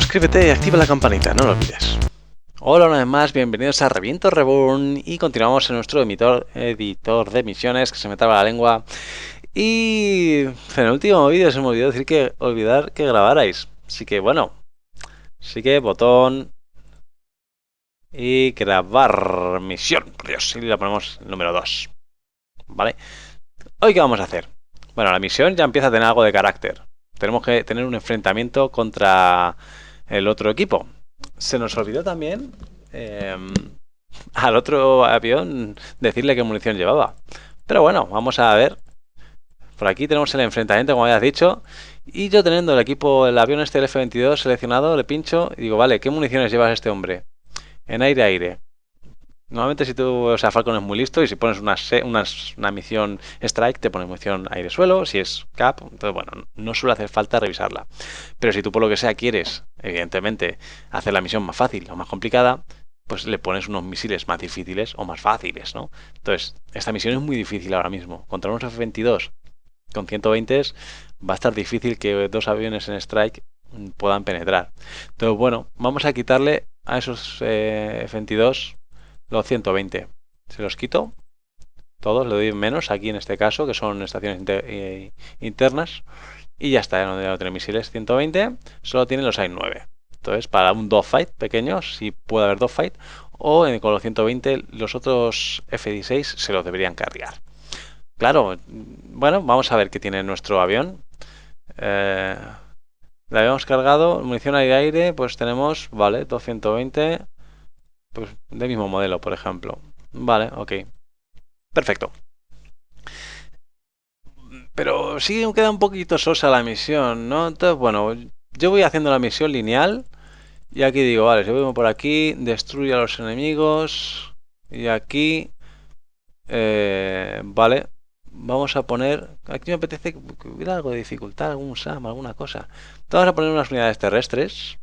suscríbete y activa la campanita, no lo olvides. Hola una vez más, bienvenidos a Reviento Reborn y continuamos en nuestro editor de misiones, que se me traba la lengua. Y en el último vídeo se me olvidó decir que olvidar que grabarais. Así que bueno, así que botón y grabar misión. Por Dios, y le ponemos el número 2. ¿Vale? ¿Hoy qué vamos a hacer? Bueno, la misión ya empieza a tener algo de carácter. Tenemos que tener un enfrentamiento contra el otro equipo. Se nos olvidó también al otro avión decirle qué munición llevaba. Pero bueno, vamos a ver. Por aquí tenemos el enfrentamiento, como habías dicho. Y yo teniendo el equipo, el avión este, el F-22 seleccionado, le pincho y digo, vale, ¿qué municiones llevas este hombre? En aire-aire. Normalmente si tú, o sea, Falcon es muy listo y si pones una misión Strike te pone munición aire-suelo, si es Cap, entonces bueno, no suele hacer falta revisarla. Pero si tú por lo que sea quieres, evidentemente, hacer la misión más fácil o más complicada, pues le pones unos misiles más difíciles o más fáciles, ¿no? Entonces, esta misión es muy difícil ahora mismo. Contra unos F-22 con 120 va a estar difícil que dos aviones en Strike puedan penetrar. Entonces, bueno, vamos a quitarle a esos F-22 los 120. Se los quito todos, le doy menos aquí en este caso, que son estaciones internas. Y ya está, ya no tiene misiles 120, solo tiene los AI-9. Entonces, para un dogfight pequeño, si puede haber dogfight, o con los 120 los otros F-16 se los deberían cargar. Claro, bueno, vamos a ver qué tiene nuestro avión. Le habíamos cargado munición aire-aire, pues tenemos, vale, 220, pues del mismo modelo, por ejemplo. Vale, ok. Perfecto. Pero sí queda un poquito sosa la misión, ¿no? Entonces, bueno, yo voy haciendo la misión lineal. Y aquí digo, vale, si voy por aquí, destruye a los enemigos. Y aquí, vale, vamos a poner... Aquí me apetece que hubiera algo de dificultad, algún SAM, alguna cosa. Entonces vamos a poner unas unidades terrestres.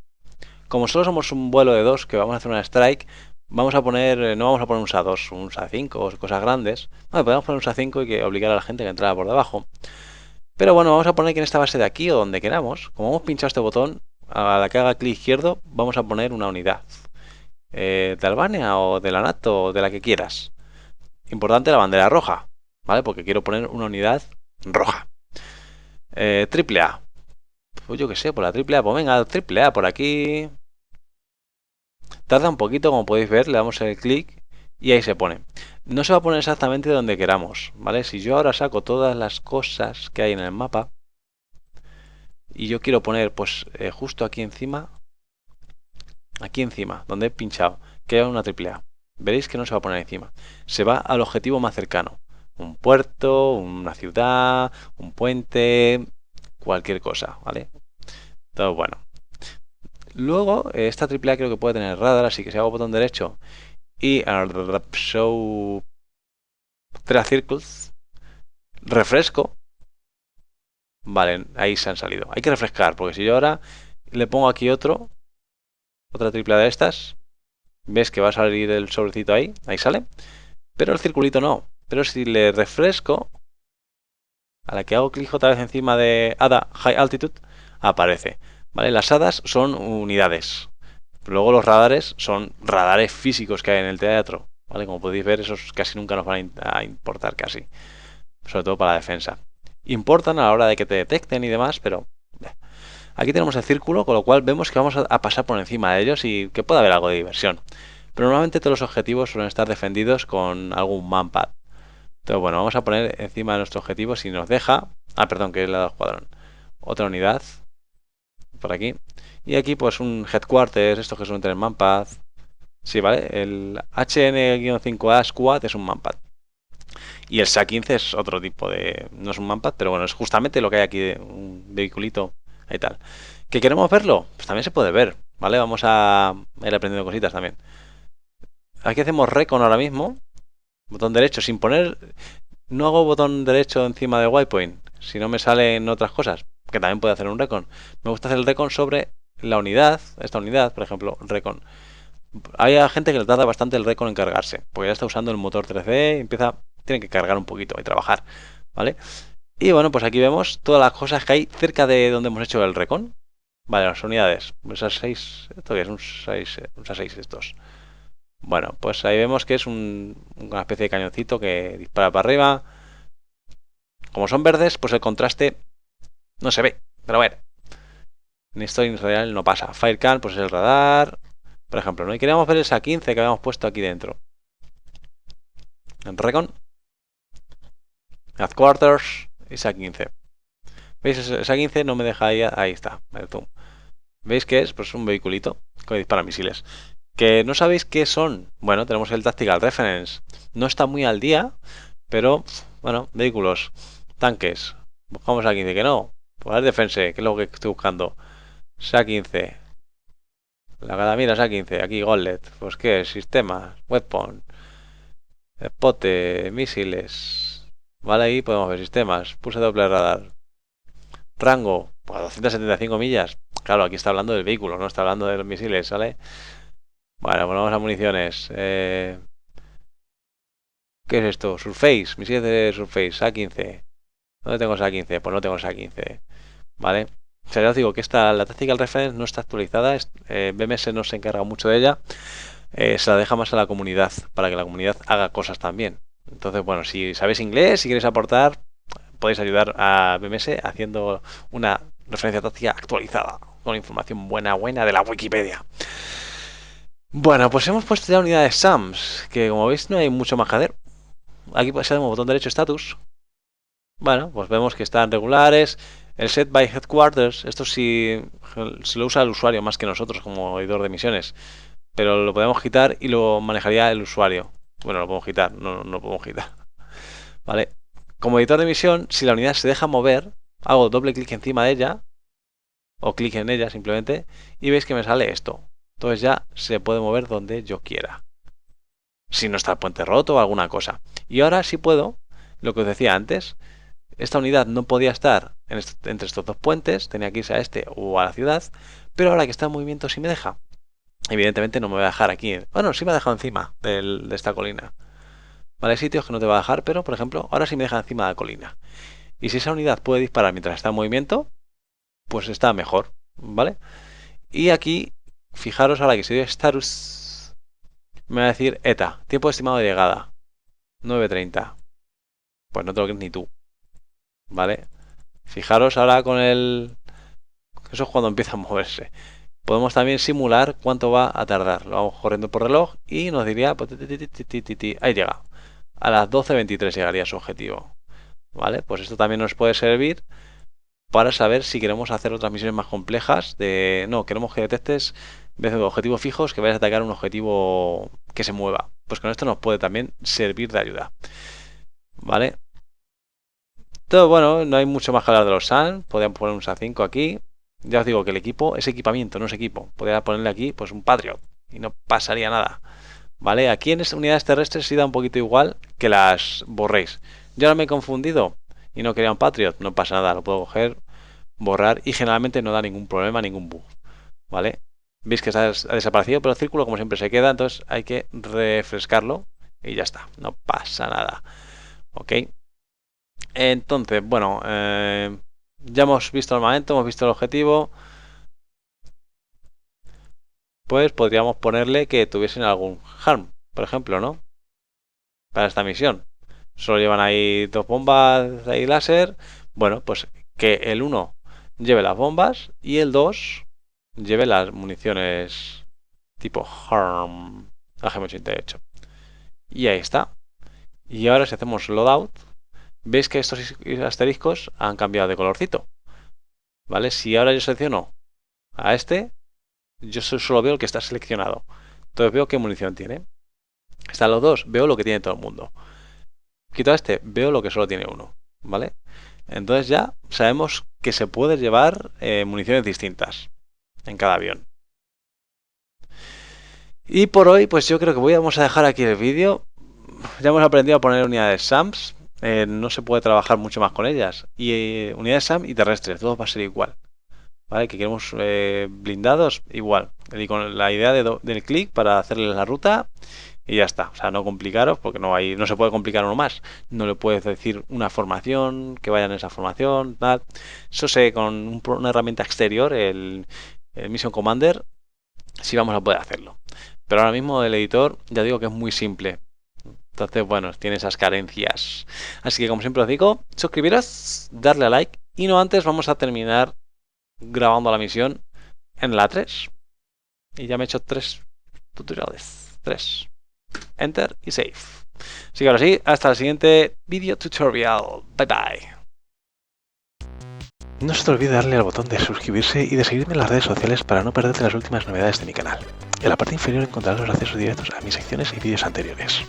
Como solo somos un vuelo de dos, que vamos a hacer una strike, vamos a poner, no vamos a poner un SA-2, un SA-5 o cosas grandes. No, podemos poner un SA-5 y que obligar a la gente a que entrara por debajo. Pero bueno, vamos a poner que en esta base de aquí o donde queramos, como hemos pinchado este botón, a la que haga clic izquierdo, vamos a poner una unidad. De Albania o de la NATO o de la que quieras. Importante la bandera roja, ¿vale? Porque quiero poner una unidad roja. Triple A. Pues yo qué sé, por la triple A, pues venga, triple A por aquí. Tarda un poquito, como podéis ver, le damos el clic y ahí se pone. No se va a poner exactamente donde queramos, ¿vale? Si yo ahora saco todas las cosas que hay en el mapa y yo quiero poner, pues, justo aquí encima, donde he pinchado, que hay una triple A. Veréis que no se va a poner encima. Se va al objetivo más cercano. Un puerto, una ciudad, un puente, cualquier cosa, ¿vale? Entonces, bueno. Luego, esta triple A creo que puede tener radar, así que si hago botón derecho y show 3 circles, refresco. Vale, ahí se han salido. Hay que refrescar, porque si yo ahora le pongo aquí otra triple A de estas, ves que va a salir el sobrecito ahí sale, pero el circulito no. Pero si le refresco, a la que hago clic otra vez encima de ADA High Altitude, aparece. ¿Vale? Las ADAs son unidades. Luego los radares son radares físicos que hay en el teatro. ¿Vale? Como podéis ver, esos casi nunca nos van a importar casi. Sobre todo para la defensa. Importan a la hora de que te detecten y demás, pero... Aquí tenemos el círculo, con lo cual vemos que vamos a pasar por encima de ellos y que puede haber algo de diversión. Pero normalmente todos los objetivos suelen estar defendidos con algún manpad. Entonces, bueno, vamos a poner encima de nuestro objetivo si nos deja... Ah, perdón, que le he dado escuadrón. Otra unidad. Por aquí. Y aquí, pues, un headquarters, estos que suelen tener manpad. Sí, ¿vale? El HN-5A Squad es un manpad. Y el SA-15 es otro tipo de... No es un manpad, pero bueno, es justamente lo que hay aquí, un vehiculito y tal. ¿Que queremos verlo? Pues también se puede ver, ¿vale? Vamos a ir aprendiendo cositas también. Aquí hacemos recon ahora mismo. Botón derecho, sin poner... No hago botón derecho encima de waypoint, si no me salen otras cosas, que también puede hacer un recon. Me gusta hacer el recon sobre la unidad, esta unidad, por ejemplo, recon. Hay gente que le tarda bastante el recon en cargarse, porque ya está usando el motor 3D y tiene que cargar un poquito y trabajar, ¿vale? Y bueno, pues aquí vemos todas las cosas que hay cerca de donde hemos hecho el recon. Vale, las unidades. Esas 6. ¿Esto qué es? Un 6, un 6 estos. Bueno, pues ahí vemos que es una especie de cañoncito que dispara para arriba. Como son verdes, pues el contraste no se ve. Pero bueno, en esto en real no pasa. Firecan, pues es el radar. Por ejemplo, ¿no? Y queríamos ver esa 15 que habíamos puesto aquí dentro. En Recon, Headquarters, esa 15. ¿Veis? Esa 15 no me deja ahí. Ahí está. ¿Veis qué es? Pues un vehiculito que dispara misiles. ¿Que no sabéis qué son? Bueno, tenemos el Tactical Reference. No está muy al día, pero bueno, vehículos, tanques. Buscamos a 15, que no. Pues Defense, que es lo que estoy buscando. SA-15. La Gadamira SA-15. Aquí Gauntlet. Pues qué es, sistemas, weapon, spote, misiles. Vale, ahí podemos ver sistemas. Pulse doble radar. Rango, pues 275 millas. Claro, aquí está hablando del vehículo, no está hablando de los misiles, ¿vale? Bueno, ponemos las municiones. ¿Qué es esto? Surface, misiles de Surface, A15. ¿Dónde tengo esa 15? Pues no tengo esa 15. ¿Vale? O sea, ya os digo que la Tactical Reference no está actualizada. BMS no se encarga mucho de ella. Se la deja más a la comunidad para que la comunidad haga cosas también. Entonces, bueno, si sabéis inglés, si queréis aportar, podéis ayudar a BMS haciendo una referencia táctica actualizada con información buena de la Wikipedia. Bueno, pues hemos puesto ya unidades SAMS, que como veis no hay mucho más que hacer. Aquí pues tenemos botón derecho status. Bueno, pues vemos que están regulares. El set by headquarters, esto sí se lo usa el usuario más que nosotros como editor de misiones. Pero lo podemos quitar y lo manejaría el usuario. Bueno, lo podemos quitar, no lo podemos quitar. Vale. Como editor de misión, si la unidad se deja mover, hago doble clic encima de ella, o clic en ella simplemente, y veis que me sale esto. Entonces ya se puede mover donde yo quiera. Si no está el puente roto o alguna cosa. Y ahora sí puedo, lo que os decía antes, esta unidad no podía estar entre estos dos puentes, tenía que irse a este o a la ciudad, pero ahora que está en movimiento sí me deja. Evidentemente no me va a dejar aquí. Bueno, sí me ha dejado encima de esta colina. Vale, hay sitios que no te va a dejar, pero por ejemplo, ahora sí me deja encima de la colina. Y si esa unidad puede disparar mientras está en movimiento, pues está mejor, ¿vale? Y aquí, fijaros ahora que si doy status, me va a decir ETA, tiempo estimado de llegada, 9:30. Pues no te lo crees ni tú, ¿vale? Fijaros ahora con el... Eso es cuando empieza a moverse. Podemos también simular cuánto va a tardar. Lo vamos corriendo por reloj y nos diría... Pues, ahí llega. A las 12:23 llegaría su objetivo. ¿Vale? Pues esto también nos puede servir para saber si queremos hacer otras misiones más complejas. No, queremos que detectes en vez de objetivos fijos que vayas a atacar un objetivo que se mueva. Pues con esto nos puede también servir de ayuda. ¿Vale? Todo bueno, no hay mucho más que hablar de los SAN. Podríamos poner un SA-5 aquí. Ya os digo que el equipo es equipamiento, no es equipo. Podría ponerle aquí pues un Patriot y no pasaría nada. ¿Vale? Aquí en estas unidades terrestres sí da un poquito igual que las borréis. Yo ahora me he confundido y no quería un Patriot. No pasa nada, lo puedo coger, borrar y generalmente no da ningún problema, ningún bug. ¿Vale? Veis que ha desaparecido, pero el círculo como siempre se queda, entonces hay que refrescarlo y ya está. No pasa nada. ¿Ok? Entonces, bueno, ya hemos visto el momento, hemos visto el objetivo. Pues podríamos ponerle que tuviesen algún harm, por ejemplo, ¿no? Para esta misión. Solo llevan ahí dos bombas ahí láser. Bueno, pues que el uno lleve las bombas y el 2 lleve las municiones tipo harm AGM-88. Y ahí está. Y ahora si hacemos loadout, veis que estos asteriscos han cambiado de colorcito. ¿Vale? Si ahora yo selecciono a este, yo solo veo el que está seleccionado. Entonces veo qué munición tiene. Están los dos, veo lo que tiene todo el mundo. Quito a este, veo lo que solo tiene uno. ¿Vale? Entonces ya sabemos que se puede llevar municiones distintas en cada avión. Y por hoy, pues yo creo que vamos a dejar aquí el vídeo. Ya hemos aprendido a poner unidades SAMs. No se puede trabajar mucho más con ellas. Y unidades SAM y terrestres, todo va a ser igual. ¿Vale? Que queremos blindados, igual. Y con la idea del clic para hacerle la ruta y ya está. O sea, no complicaros porque no se puede complicar uno más. No le puedes decir una formación, que vayan en esa formación, tal. Eso con una herramienta exterior, el Mission Commander, sí vamos a poder hacerlo. Pero ahora mismo el editor, ya digo que es muy simple. Entonces, bueno, tiene esas carencias. Así que, como siempre os digo, suscribiros, darle a like. Y no antes vamos a terminar grabando la misión en la 3. Y ya me he hecho 3 tutoriales. 3. Enter y save. Así que ahora sí, hasta el siguiente video tutorial. Bye bye. No se te olvide darle al botón de suscribirse y de seguirme en las redes sociales para no perderte las últimas novedades de mi canal. En la parte inferior encontrarás los accesos directos a mis secciones y vídeos anteriores.